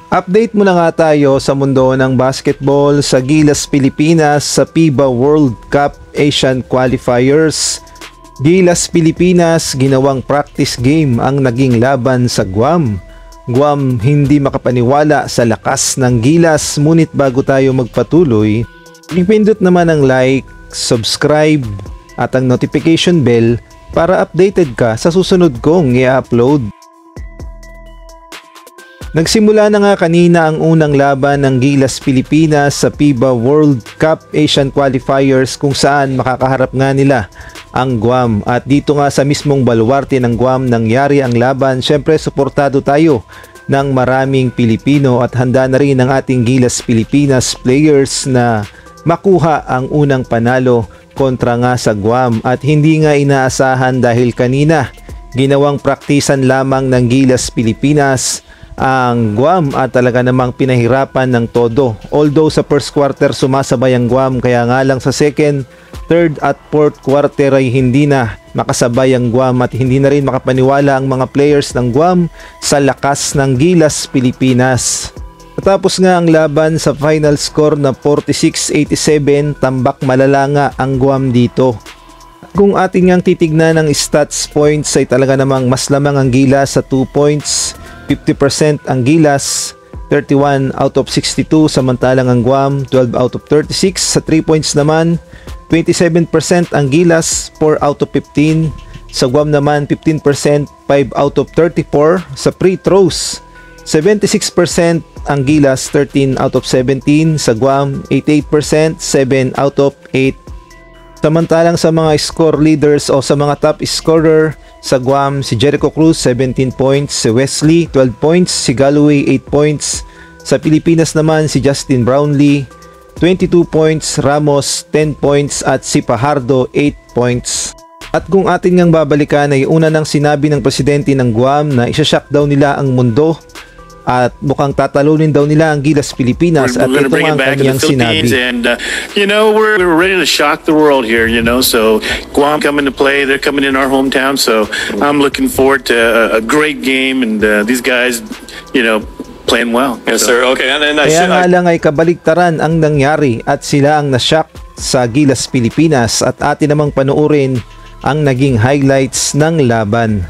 Update muna nga tayo sa mundo ng basketball sa Gilas Pilipinas sa FIBA World Cup Asian Qualifiers. Gilas Pilipinas ginawang practice game ang naging laban sa Guam. Guam hindi makapaniwala sa lakas ng Gilas, ngunit bago tayo magpatuloy, ipindot naman ang like, subscribe at ang notification bell para updated ka sa susunod kong i-upload. Nagsimula na nga kanina ang unang laban ng Gilas Pilipinas sa FIBA World Cup Asian Qualifiers kung saan makakaharap nga nila ang Guam. At dito nga sa mismong baluarte ng Guam nangyari ang laban. Syempre suportado tayo ng maraming Pilipino at handa na rin ang ating Gilas Pilipinas players na makuha ang unang panalo kontra nga sa Guam. At hindi nga inaasahan dahil kanina ginawang praktisan lamang ng Gilas Pilipinas ang Guam at talaga namang pinahirapan ng todo. Although sa first quarter sumasabay ang Guam, kaya nga lang sa second, third at fourth quarter ay hindi na makasabay ang Guam at hindi na rin makapaniwala ang mga players ng Guam sa lakas ng Gilas Pilipinas. Matapos nga ang laban sa final score na 46-87, tambak malala nga ang Guam dito. Kung ating ngang titignan ng stats points ay talaga namang mas lamang ang Gilas sa 2 points, 50% ang Gilas, 31 out of 62, samantalang ang Guam 12 out of 36. Sa 3 points naman 27% ang Gilas, 4 out of 15. Sa Guam naman 15%, 5 out of 34. Sa free throws 76% ang Gilas, 13 out of 17. Sa Guam 88%, 7 out of 8. Samantalang sa mga score leaders o sa mga top scorer, sa Guam si Jericho Cruz 17 points, si Wesley 12 points, si Galloway 8 points. Sa Pilipinas naman si Justin Brownlee 22 points, Ramos 10 points at si Fajardo 8 points. At kung atin ngang babalikan ay una nang sinabi ng presidente ng Guam na isa-shock daw nila ang mundo at mukhang tatalunin daw nila ang Gilas Pilipinas at ito ang kanyang sinabi. And you know, we're ready to shock the world here, you know, so Guam coming to play, they're coming in our hometown, so I'm looking forward to a great game and these guys, you know, playing well. Yes, sir. Okay. And kaya nga lang ay kabaligtaran ang nangyari at sila ang na-shock sa Gilas Pilipinas at atin namang panuorin ang naging highlights ng laban.